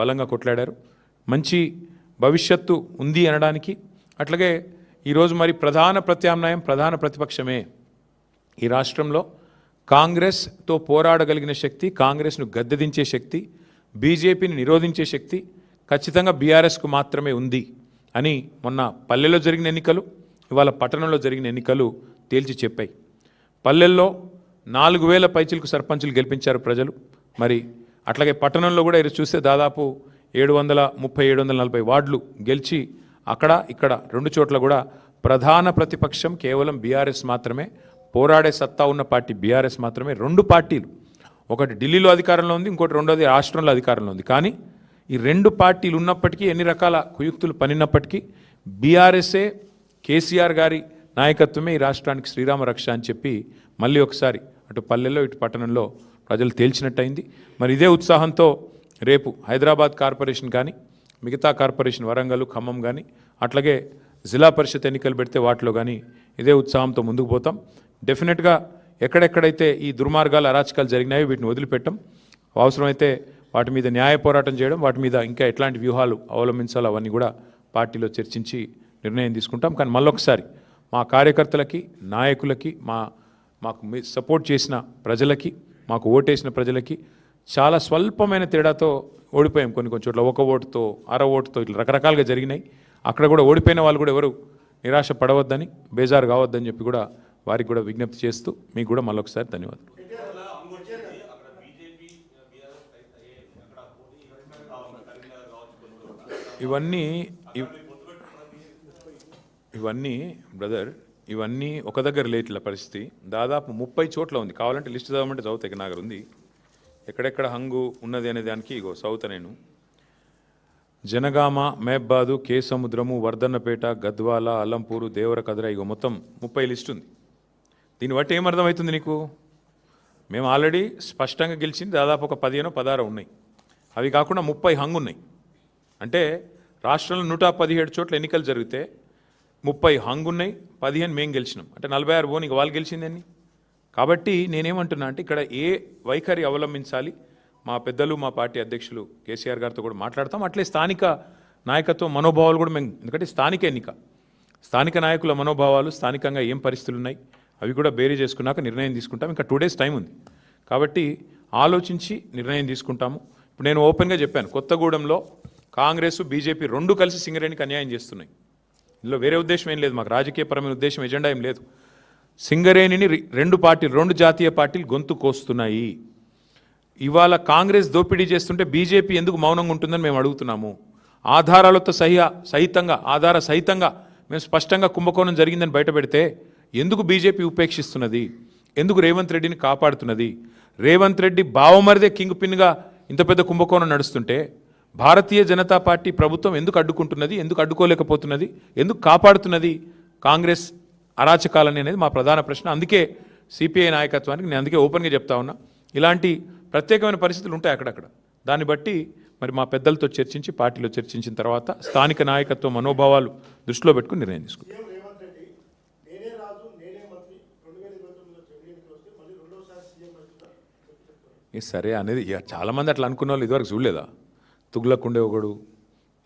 బలంగా కొట్లాడారు. మంచి భవిష్యత్తు ఉంది అనడానికి. అట్లాగే ఈరోజు మరి ప్రధాన ప్రత్యామ్నాయం ప్రధాన ప్రతిపక్షమే. ఈ రాష్ట్రంలో కాంగ్రెస్తో పోరాడగలిగిన శక్తి, కాంగ్రెస్ను గద్దెదించే శక్తి, బీజేపీని నిరోధించే శక్తి ఖచ్చితంగా బీఆర్ఎస్కు మాత్రమే ఉంది అని మొన్న పల్లెల్లో జరిగిన ఎన్నికలు, ఇవాళ పట్టణంలో జరిగిన ఎన్నికలు తేల్చి చెప్పాయి. పల్లెల్లో 4000 పైచిలకు సర్పంచులు గెలిపించారు ప్రజలు. మరి అట్లాగే పట్టణంలో కూడా ఇది చూస్తే దాదాపు 730-740 వార్డులు గెలిచి అక్కడ ఇక్కడ 2 చోట్ల కూడా ప్రధాన ప్రతిపక్షం కేవలం బీఆర్ఎస్ మాత్రమే, పోరాడే సత్తా ఉన్న పార్టీ బీఆర్ఎస్ మాత్రమే. 2 పార్టీలు, ఒకటి ఢిల్లీలో అధికారంలో ఉంది, ఇంకోటి రెండోది రాష్ట్రంలో అధికారంలో ఉంది. కానీ ఈ 2 పార్టీలు ఉన్నప్పటికీ, ఎన్ని రకాల కుయుక్తులు పనినప్పటికీ బీఆర్ఎస్ఏ, కేసీఆర్ గారి నాయకత్వమే ఈ రాష్ట్రానికి శ్రీరామ రక్ష అని చెప్పి మళ్ళీ ఒకసారి అటు పల్లెల్లో ఇటు పట్టణంలో ప్రజలు తేల్చినట్టయింది. మరి ఇదే ఉత్సాహంతో రేపు హైదరాబాద్ కార్పొరేషన్ కానీ, మిగతా కార్పొరేషన్ వరంగల్, ఖమ్మం కానీ, అట్లాగే జిల్లా పరిషత్ ఎన్నికలు పెడితే వాటిలో కానీ ఇదే ఉత్సాహంతో ముందుకు పోతాం. డెఫినెట్గా ఎక్కడెక్కడైతే ఈ దుర్మార్గాలు, అరాచకాలు జరిగినాయో వీటిని వదిలిపెట్టం. అవసరమైతే వాటి మీద న్యాయ పోరాటం చేయడం, వాటి మీద ఇంకా ఎట్లాంటి వ్యూహాలు అవలంబించాలో అవన్నీ కూడా పార్టీలో చర్చించి నిర్ణయం తీసుకుంటాం. కానీ మళ్ళొకసారి మా కార్యకర్తలకి, నాయకులకి, మాకు సపోర్ట్ చేసిన ప్రజలకి, మాకు ఓటేసిన ప్రజలకి చాలా స్వల్పమైన తేడాతో ఓడిపోయాం. కొన్ని చోట్ల 1 ఓటుతో, అర ఓటుతో ఇట్లా రకరకాలుగా జరిగినాయి. అక్కడ కూడా ఓడిపోయిన వాళ్ళు కూడా ఎవరు నిరాశ పడవద్దని, బేజారు కావద్దని చెప్పి కూడా వారికి కూడా విజ్ఞప్తి చేస్తూ మీకు కూడా మళ్ళొకసారి ధన్యవాదాలు. ఇవన్నీ బ్రదర్, ఇవన్నీ ఒక దగ్గర లేట్ల పరిస్థితి దాదాపు 30 చోట్ల ఉంది. కావాలంటే లిస్ట్ చదవమంటే చదువుతాయి. నాకు ఉంది ఎక్కడెక్కడ హంగు ఉన్నది అనే దానికి. ఇగో చదువుతా నేను. జనగామ, మేబ్బాదు, కేసముద్రము, వర్ధన్నపేట, గద్వాల, అల్లంపూరు, దేవరకద్ర, ఇగో మొత్తం 30 లిస్ట్ ఉంది. దీన్ని బట్టి ఏమర్థమవుతుంది నీకు? మేము ఆల్రెడీ స్పష్టంగా గెలిచింది దాదాపు ఒక 15-16 ఉన్నాయి. అవి కాకుండా 30 హంగు ఉన్నాయి. అంటే రాష్ట్రంలో 117 చోట్ల ఎన్నికలు జరిగితే 30 హంగు ఉన్నాయి, 15 మేము గెలిచినాం. అంటే 46 ఓన్ ఇక వాళ్ళు గెలిచిందని. కాబట్టి నేనేమంటున్నా అంటే ఇక్కడ ఏ వైఖరి అవలంబించాలి, మా పెద్దలు, మా పార్టీ అధ్యక్షులు కేసీఆర్ గారితో కూడా మాట్లాడతాం. అట్లే స్థానిక నాయకత్వ మనోభావాలు కూడా మేము, ఎందుకంటే స్థానిక ఎన్నిక, స్థానిక నాయకుల మనోభావాలు, స్థానికంగా ఏం పరిస్థితులు ఉన్నాయి అవి కూడా బేరీ చేసుకున్నాక నిర్ణయం తీసుకుంటాం. ఇంకా 2 డేస్ టైం ఉంది కాబట్టి ఆలోచించి నిర్ణయం తీసుకుంటాము. ఇప్పుడు నేను ఓపెన్గా చెప్పాను, కొత్తగూడెంలో కాంగ్రెస్, బీజేపీ 2 కలిసి సింగరేణికి అన్యాయం చేస్తున్నాయి. ఇందులో వేరే ఉద్దేశం ఏం లేదు, మాకు రాజకీయపరమైన ఉద్దేశం, ఎజెండా ఏం లేదు. సింగరేణిని 2 జాతీయ పార్టీలు గొంతు కోస్తున్నాయి. ఇవాళ కాంగ్రెస్ దోపిడీ చేస్తుంటే బీజేపీ ఎందుకు మౌనంగా ఉంటుందని మేము అడుగుతున్నాము. ఆధారాలతో ఆధార సహితంగా మేము స్పష్టంగా కుంభకోణం జరిగిందని బయటపెడితే ఎందుకు బీజేపీ ఉపేక్షిస్తున్నది? ఎందుకు రేవంత్ రెడ్డిని కాపాడుతున్నది? రేవంత్ రెడ్డి బావమరిదే కింగ్ పిన్గా ఇంత పెద్ద కుంభకోణం నడుస్తుంటే భారతీయ జనతా పార్టీ ప్రభుత్వం ఎందుకు అడ్డుకుంటున్నది? ఎందుకు అడ్డుకోలేకపోతున్నది? ఎందుకు కాపాడుతున్నది కాంగ్రెస్ అరాచకాలని అనేది మా ప్రధాన ప్రశ్న. అందుకే సిపిఐ నాయకత్వానికి నేను అందుకే ఓపెన్గా చెప్తా ఉన్నా, ఇలాంటి ప్రత్యేకమైన పరిస్థితులు ఉంటాయి అక్కడక్కడ. దాన్ని బట్టి మరి మా పెద్దలతో చర్చించి, పార్టీలో చర్చించిన తర్వాత స్థానిక నాయకత్వ మనోభావాలు దృష్టిలో పెట్టుకుని నిర్ణయం తీసుకుంటాం. సరే అనేది చాలామంది అట్లా అనుకున్న వాళ్ళు ఇదివరకు చూడలేదా? తుగ్లక్ ఉండే ఒకడు,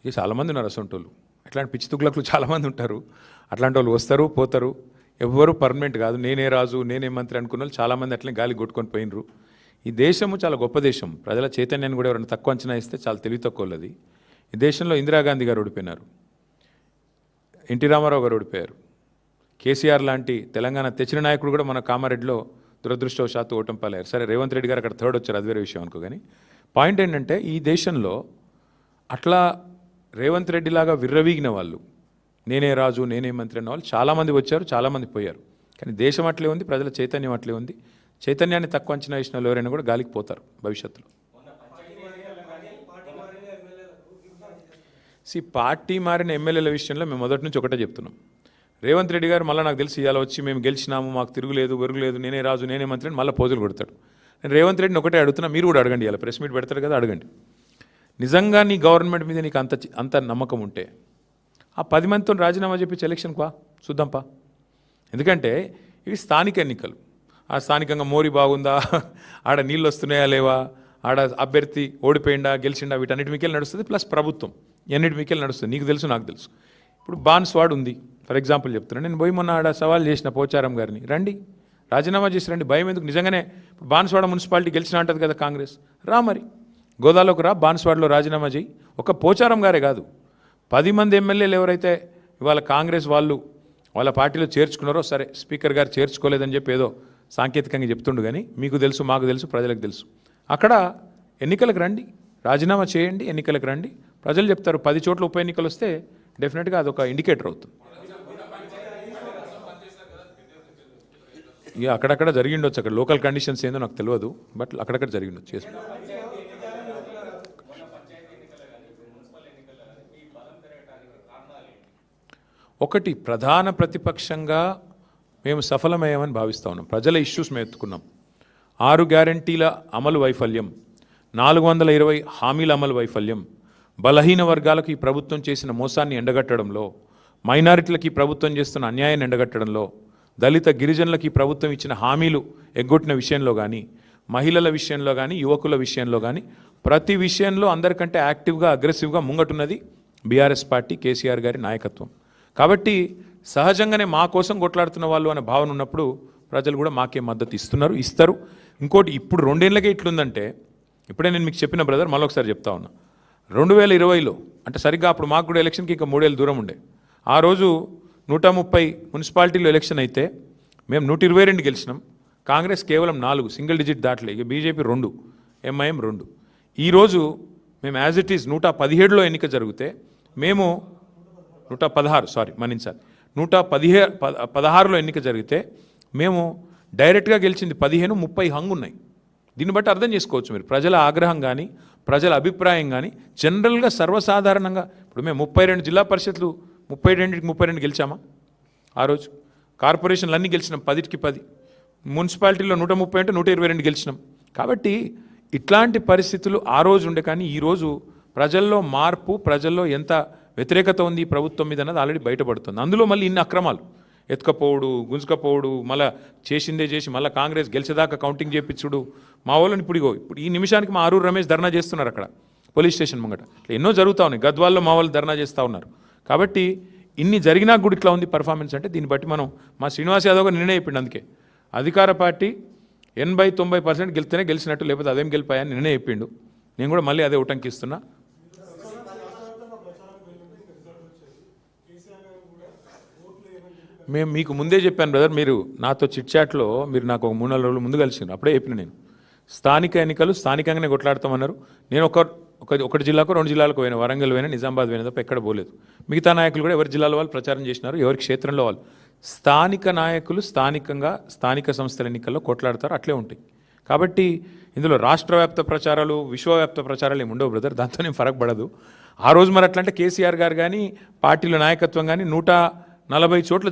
ఇక చాలామంది ఉన్నారు అసంటోళ్ళు. అట్లాంటి పిచ్చి తుగ్లక్లు చాలామంది ఉంటారు. అట్లాంటి వాళ్ళు వస్తారు, పోతారు, ఎవ్వరూ పర్మనెంట్ కాదు. నేనే రాజు, నేనే మంత్రి అనుకున్న వాళ్ళు చాలామంది అట్లనే గాలి కొట్టుకొని పోయినరు. ఈ దేశము చాలా గొప్ప దేశం. ప్రజల చైతన్యాన్ని కూడా ఎవరైనా తక్కువ అంచనా ఇస్తే చాలా తెలివి తక్కువది. ఈ దేశంలో ఇందిరాగాంధీ గారు ఓడిపోయినారు, ఎన్టీ రామారావు గారు ఓడిపోయారు, కేసీఆర్ లాంటి తెలంగాణ తెచ్చిన నాయకుడు కూడా మన కామారెడ్డిలో దురదృష్టవశాత్తు ఓటమి పాలయ్యారు. సరే రేవంత్ రెడ్డి గారు అక్కడ 3rd వచ్చారు, అది వేరే విషయం అనుకో. కానీ పాయింట్ ఏంటంటే ఈ దేశంలో అట్లా రేవంత్ రెడ్డి లాగా విర్రవీగిన వాళ్ళు, నేనే రాజు, నేనే మంత్రి అన్న వాళ్ళు చాలామంది వచ్చారు, చాలామంది పోయారు. కానీ దేశం అట్లే ఉంది, ప్రజల చైతన్యం అట్లే ఉంది. చైతన్యాన్ని తక్కువ అంచనా వేసిన వాళ్ళు ఎవరైనా కూడా గాలికి పోతారు భవిష్యత్తులో. పార్టీ మారిన ఎమ్మెల్యేల విషయంలో మేము మొదటి నుంచి ఒకటే చెప్తున్నాం. రేవంత్ రెడ్డి గారు మళ్ళీ నాకు తెలిసి ఇవాళ వచ్చి మేము గెలిచినాము, మాకు తిరుగులేదు, వెరుగులేదు, నేనే రాజు, నేనే మంత్రి అని మళ్ళీ పోజులు కొడతాడు. నేను రేవంత్ రెడ్డిని ఒకటే అడుగుతున్నా, మీరు కూడా అడగండి. ఇలా ప్రెస్ మీట్ పెడతారు కదా, అడగండి. నిజంగా నీ గవర్నమెంట్ మీద నీకు అంత నమ్మకం ఉంటే ఆ 10 మందితో రాజీనామా చేపించి ఎలక్షన్కి చూద్దాంపా. ఎందుకంటే ఇవి స్థానిక ఎన్నికలు. ఆ స్థానికంగా మోరీ బాగుందా, ఆడ నీళ్ళు వస్తున్నాయా లేవా, ఆడ అభ్యర్థి ఓడిపోయిండా గెలిచిండా వీటన్నిటి మీకెళ్ళి నడుస్తుంది, ప్లస్ ప్రభుత్వం ఎన్నిటి మీకెళ్ళి నడుస్తుంది. నీకు తెలుసు నాకు తెలుసు. ఇప్పుడు బాన్స్వాడ్ ఉంది ఫర్ ఎగ్జాంపుల్ చెప్తున్నాను. నేను పోయి మొన్న ఆడ సవాల్ చేసిన పోచారం గారిని, రండి రాజీనామా చేసి రండి, భయం ఎందుకు, నిజంగానే ఇప్పుడు బాన్స్వాడ మున్సిపాలిటీ గెలిచిన అంటది కదా కాంగ్రెస్, రా మరి గోదాలోకి రా, బాన్స్వాడలో రాజీనామా చేయి. ఒక పోచారం గారే కాదు, 10 మంది ఎమ్మెల్యేలు ఎవరైతే ఇవాళ కాంగ్రెస్ వాళ్ళు వాళ్ళ పార్టీలో చేర్చుకున్నారో, సరే స్పీకర్ గారు చేర్చుకోలేదని చెప్పి ఏదో సాంకేతికంగా చెప్తుండు, కానీ మీకు తెలుసు మాకు తెలుసు ప్రజలకు తెలుసు. అక్కడ ఎన్నికలకు రండి, రాజీనామా చేయండి, ఎన్నికలకు రండి, ప్రజలు చెప్తారు. 10 చోట్ల ఉప ఎన్నికలు వస్తే డెఫినెట్గా అదొక ఇండికేటర్ అవుతుంది. ఇక అక్కడక్కడ జరిగిండొచ్చు, అక్కడ లోకల్ కండిషన్స్ ఏందో నాకు తెలియదు, బట్ అక్కడక్కడ జరిగిండొచ్చు. ఒకటి, ప్రధాన ప్రతిపక్షంగా మేము సఫలమయ్యామని భావిస్తూ ఉన్నాం. ప్రజల ఇష్యూస్ మేము ఎత్తుకున్నాం. 6 గ్యారంటీల అమలు వైఫల్యం, 420 హామీల అమలు వైఫల్యం, బలహీన వర్గాలకు ఈ ప్రభుత్వం చేసిన మోసాన్ని ఎండగట్టడంలో, మైనారిటీలకు ఈ ప్రభుత్వం చేస్తున్న అన్యాయాన్ని ఎండగట్టడంలో, దళిత గిరిజనులకు ఈ ప్రభుత్వం ఇచ్చిన హామీలు ఎగ్గొట్టిన విషయంలో కానీ, మహిళల విషయంలో కానీ, యువకుల విషయంలో కానీ, ప్రతి విషయంలో అందరికంటే యాక్టివ్గా అగ్రెసివ్గా ముంగటున్నది బీఆర్ఎస్ పార్టీ, కేసీఆర్ గారి నాయకత్వం. కాబట్టి సహజంగానే మా కోసం కొట్లాడుతున్న వాళ్ళు అనే భావన ఉన్నప్పుడు ప్రజలు కూడా మాకే మద్దతు ఇస్తారు. ఇంకోటి, ఇప్పుడు 2 ఏళ్ళకే ఇట్లుందంటే, ఇప్పుడే నేను మీకు చెప్పిన బ్రదర్, మళ్ళీ ఒకసారి చెప్తా ఉన్నా, 2020లో అంటే సరిగ్గా అప్పుడు మాకు కూడా ఎలక్షన్కి ఇంకా 3 ఏళ్ళు దూరం ఉండే. ఆ రోజు 130 మున్సిపాలిటీలో ఎలక్షన్ అయితే మేము 122 గెలిచినాం. కాంగ్రెస్ కేవలం 4, సింగిల్ డిజిట్ దాటలే. ఇక బీజేపీ 2, ఎంఐఎం 2. ఈరోజు మేము యాజ్ ఇట్ ఈజ్ 117లో ఎన్నిక జరిగితే మేము 116లో ఎన్నిక జరిగితే మేము డైరెక్ట్గా గెలిచింది 15, 30 హంగు ఉన్నాయి. దీన్ని బట్టి అర్థం చేసుకోవచ్చు మీరు ప్రజల ఆగ్రహం కానీ, ప్రజల అభిప్రాయం కానీ, జనరల్గా సర్వసాధారణంగా. ఇప్పుడు మేము 32 జిల్లా పరిషత్లు 32 గెలిచామా ఆ రోజు? కార్పొరేషన్లు అన్నీ గెలిచినాం 10కి 10. మున్సిపాలిటీలో 130 అంటే 122 గెలిచినాం. కాబట్టి ఇట్లాంటి పరిస్థితులు ఆ రోజు ఉండే. కానీ ఈరోజు ప్రజల్లో మార్పు, ప్రజల్లో ఎంత వ్యతిరేకత ఉంది ఈ ప్రభుత్వం మీద అన్నది ఆల్రెడీ బయటపడుతుంది. అందులో మళ్ళీ ఇన్ని అక్రమాలు, ఎత్తుకపోవడు, గుంజుకపోవడు, మళ్ళీ చేసిందే చేసి మళ్ళీ కాంగ్రెస్ గెలిచేదాకా కౌంటింగ్ చేయించుడు. మా వాళ్ళని ఇప్పుడు ఈ నిమిషానికి మా ఆరూరు రమేష్ ధర్నా చేస్తున్నారు అక్కడ పోలీస్ స్టేషన్ ముంగట. ఎన్నో జరుగుతూ ఉన్నాయి. గద్వాల్లో మా వాళ్ళు ధర్నా చేస్తూ ఉన్నారు. కాబట్టి ఇన్ని జరిగినా కూడా ఇట్లా ఉంది పర్ఫార్మెన్స్ అంటే, దీన్ని బట్టి మనం మా శ్రీనివాస్ యాదవ్ గారు నిర్ణయం చెప్పిండు. అందుకే అధికార పార్టీ 80-90% గెలిస్తేనే గెలిచినట్టు, లేకపోతే అదేం గెలిపాయని నిర్ణయం చెప్పిండు. నేను కూడా మళ్ళీ అదే ఉటంకిస్తున్నా. మేము మీకు ముందే చెప్పాను బ్రదర్, మీరు నాతో చిట్చాట్లో మీరు నాకు ఒక 3-4 రోజులు ముందు కలిసినారు. అప్పుడే చెప్పిన నేను, స్థానిక ఎన్నికలు స్థానికంగానే కొట్లాడతామన్నారు. నేను ఒకటి జిల్లాకు 2 జిల్లాలకు పోయినా, వరంగల్ పోయినా, నిజామాబాద్ పోయినా తప్ప ఎక్కడ పోలేదు. మిగతా నాయకులు కూడా ఎవరి జిల్లాల వాళ్ళు ప్రచారం చేసినారు, ఎవరి క్షేత్రంలో వాళ్ళు. స్థానిక నాయకులు స్థానికంగా స్థానిక సంస్థల ఎన్నికల్లో కొట్లాడతారు, అట్లే ఉంటాయి. కాబట్టి ఇందులో రాష్ట్ర వ్యాప్త ప్రచారాలు, విశ్వవ్యాప్త ప్రచారాలు ఏమి ఉండవు బ్రదర్, దాంతో నేను ఫరక్ పడదు. ఆ రోజు మరి అట్లంటే కేసీఆర్ గారు కానీ పార్టీల నాయకత్వం కానీ 140 చోట్ల